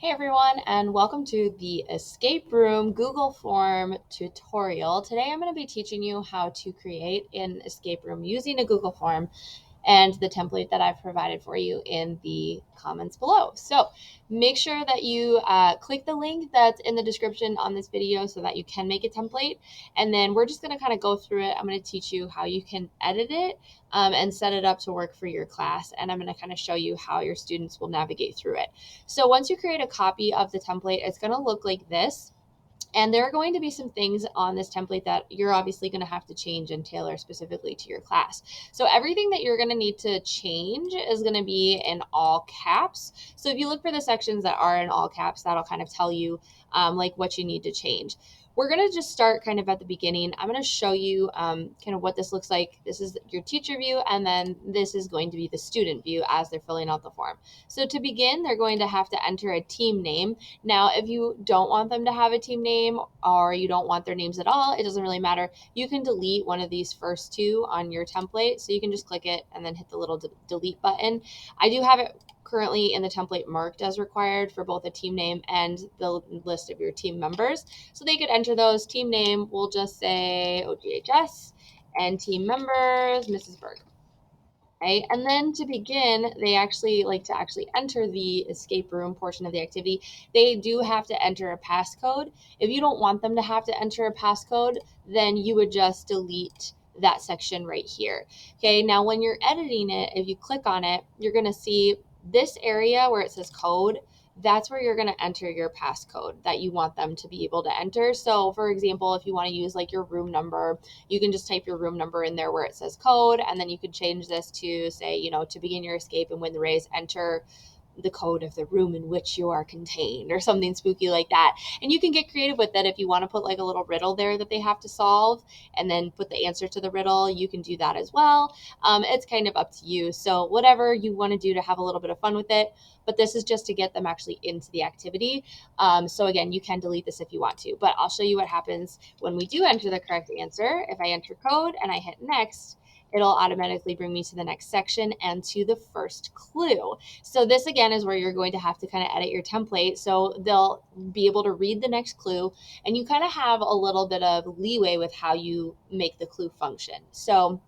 Hey everyone, and welcome to the Escape Room Google Form tutorial. Today I'm going to be teaching you how to create an escape room using a Google Form and the template that I've provided for you in the comments below. So make sure that you click the link that's in the description on this video so that you can make a template. And then we're just going to kind of go through it. I'm going to teach you how you can edit it and set it up to work for your class. And I'm going to kind of show you how your students will navigate through it. So once you create a copy of the template, it's going to look like this. And there are going to be some things on this template that you're obviously going to have to change and tailor specifically to your class. So everything that you're going to need to change is going to be in all caps. So if you look for the sections that are in all caps, that'll kind of tell you like what you need to change. We're going to just start kind of at the beginning. I'm going to show you kind of what this looks like. This is your teacher view, and then this is going to be the student view as they're filling out the form. So to begin, they're going to have to enter a team name. Now, if you don't want them to have a team name or you don't want their names at all, it doesn't really matter. You can delete one of these first two on your template. So you can just click it and then hit the little delete button. I do have it currently in the template marked as required for both a team name and the list of your team members. So they could enter those. Team name, we'll just say OGHS, and team members, Mrs. Berg. Right? And then to begin, they actually like to actually enter the escape room portion of the activity. They do have to enter a passcode. If you don't want them to have to enter a passcode, then you would just delete that section right here. Okay, now when you're editing it, if you click on it, you're going to see this area where it says code. That's where you're going to enter your passcode that you want them to be able to enter. So for example, if you want to use like your room number, you can just type your room number in there where it says code, and then you can change this to say, to begin your escape and win the race, enter the code of the room in which you are contained, or something spooky like that. And you can get creative with that. If you want to put like a little riddle there that they have to solve and then put the answer to the riddle, you can do that as well. It's kind of up to you. So whatever you want to do to have a little bit of fun with it, but this is just to get them actually into the activity. So again, you can delete this if you want to, but I'll show you what happens when we do enter the correct answer. If I enter code and I hit next, it'll automatically bring me to the next section and to the first clue. So this again is where you're going to have to kind of edit your template. So they'll be able to read the next clue, and you kind of have a little bit of leeway with how you make the clue function. So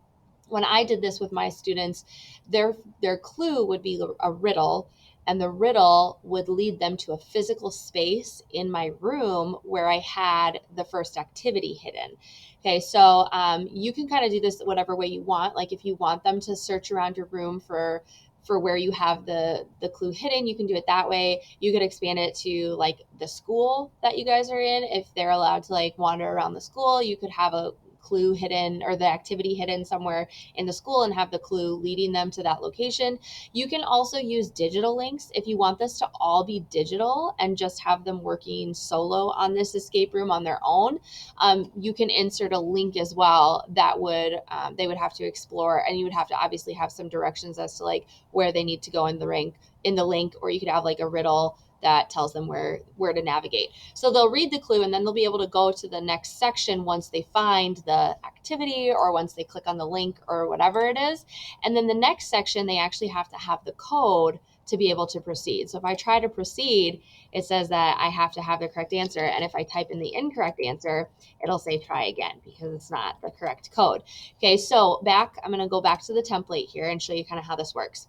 when I did this with my students, their clue would be a riddle, and the riddle would lead them to a physical space in my room where I had the first activity hidden. Okay, so you can kind of do this whatever way you want. Like if you want them to search around your room for where you have the clue hidden, you can do it that way. You could expand it to like the school that you guys are in. If they're allowed to like wander around the school, you could have a clue hidden or the activity hidden somewhere in the school and have the clue leading them to that location. You can also use digital links if you want this to all be digital and just have them working solo on this escape room on their own. You can insert a link as well that would they would have to explore, and you would have to obviously have some directions as to like where they need to go in the link, or you could have like a riddle that tells them where to navigate. So they'll read the clue and then they'll be able to go to the next section once they find the activity or once they click on the link or whatever it is. And then the next section, they actually have to have the code to be able to proceed. So if I try to proceed, it says that I have to have the correct answer. And if I type in the incorrect answer, it'll say try again because it's not the correct code. Okay, so I'm going to go back to the template here and show you kind of how this works.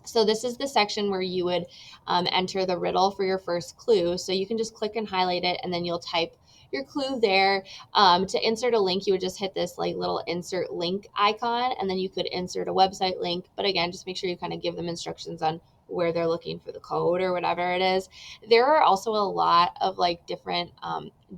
So this is the section where you would enter the riddle for your first clue. So you can just click and highlight it, and then you'll type your clue there. To insert a link, you would just hit this like little insert link icon, and then you could insert a website link. But again, just make sure you kind of give them instructions on where they're looking for the code or whatever it is. There are also a lot of like different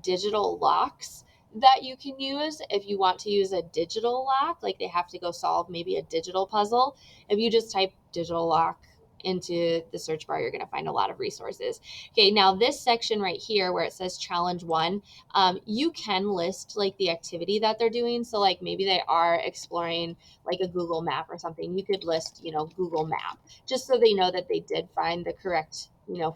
digital locks that you can use if you want to use a digital lock, like they have to go solve maybe a digital puzzle. If you just type digital lock into the search bar, you're going to find a lot of resources. Okay, now this section right here where it says challenge one, you can list like the activity that they're doing. So like maybe they are exploring like a Google map or something. You could list, Google map, just so they know that they did find the correct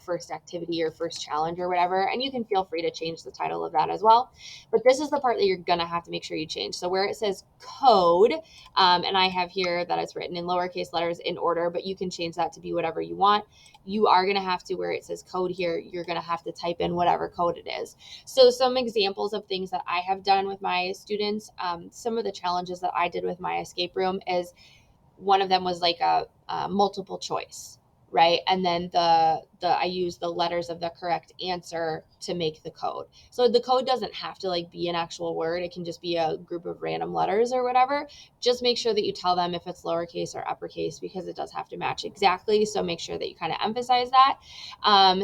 first activity or first challenge or whatever. And you can feel free to change the title of that as well. But this is the part that you're going to have to make sure you change. So where it says code, and I have here that it's written in lowercase letters in order, but you can change that to be whatever you want. You are going to have to, where it says code here, you're going to have to type in whatever code it is. So some examples of things that I have done with my students, some of the challenges that I did with my escape room is one of them was like a multiple choice, right? And then I use the letters of the correct answer to make the code. So the code doesn't have to like be an actual word. It can just be a group of random letters or whatever. Just make sure that you tell them if it's lowercase or uppercase, because it does have to match exactly. So make sure that you kind of emphasize that.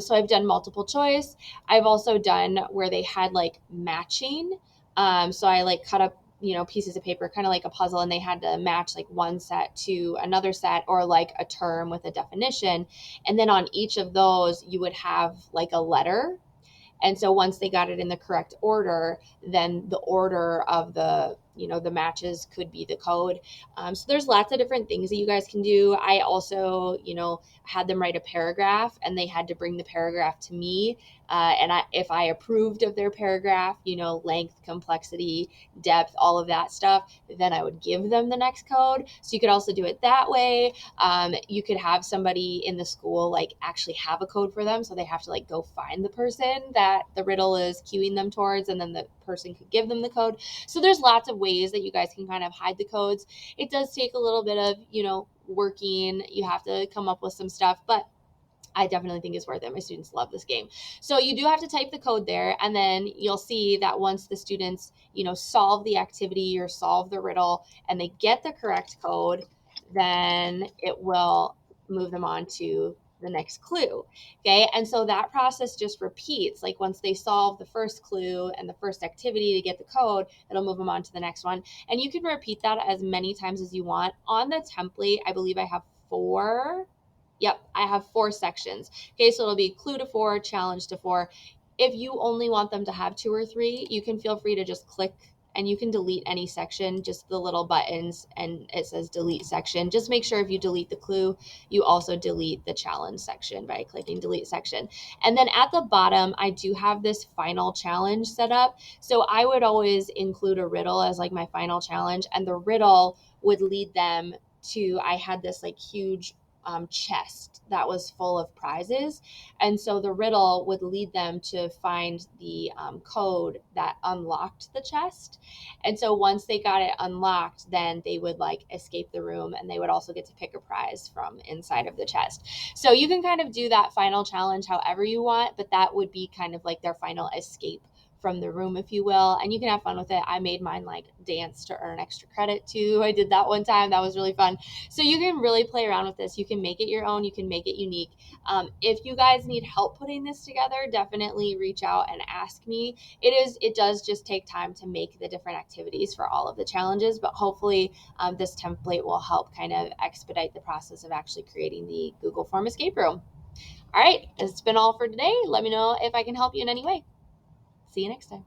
So I've done multiple choice. I've also done where they had like matching. So I like cut up pieces of paper, kind of like a puzzle, and they had to match like one set to another set, or like a term with a definition. And then on each of those, you would have like a letter. And so once they got it in the correct order, then the order of the matches could be the code. So there's lots of different things that you guys can do. I also, had them write a paragraph, and they had to bring the paragraph to me. If I approved of their paragraph, length, complexity, depth, all of that stuff, then I would give them the next code. So you could also do it that way. You could have somebody in the school like actually have a code for them, so they have to like go find the person that the riddle is cueing them towards, and then the person could give them the code. So there's lots of ways that you guys can kind of hide the codes. It does take a little bit of working. You have to come up with some stuff, but I definitely think it's worth it. My students love this game. So you do have to type the code there, and then you'll see that once the students, solve the activity or solve the riddle and they get the correct code, then it will move them on to the next clue. Okay. And so that process just repeats. Like once they solve the first clue and the first activity to get the code, it'll move them on to the next one. And you can repeat that as many times as you want. On the template, I believe I have 4. Yep, I have 4 sections. Okay, so it'll be clue to 4, challenge to 4. If you only want them to have 2 or 3, you can feel free to just click, and you can delete any section, just the little buttons, and it says delete section. Just make sure if you delete the clue, you also delete the challenge section by clicking delete section. And then at the bottom, I do have this final challenge set up. So I would always include a riddle as like my final challenge, and the riddle would lead them to, I had this like huge chest that was full of prizes. And so the riddle would lead them to find the code that unlocked the chest. And so once they got it unlocked, then they would like escape the room, and they would also get to pick a prize from inside of the chest. So you can kind of do that final challenge however you want, but that would be kind of like their final escape from the room, if you will, and you can have fun with it. I made mine like dance to earn extra credit too. I did that one time. That was really fun. So you can really play around with this. You can make it your own. You can make it unique. If you guys need help putting this together, definitely reach out and ask me. It does just take time to make the different activities for all of the challenges, but hopefully this template will help kind of expedite the process of actually creating the Google Form escape room. All right, it's been all for today. Let me know if I can help you in any way. See you next time.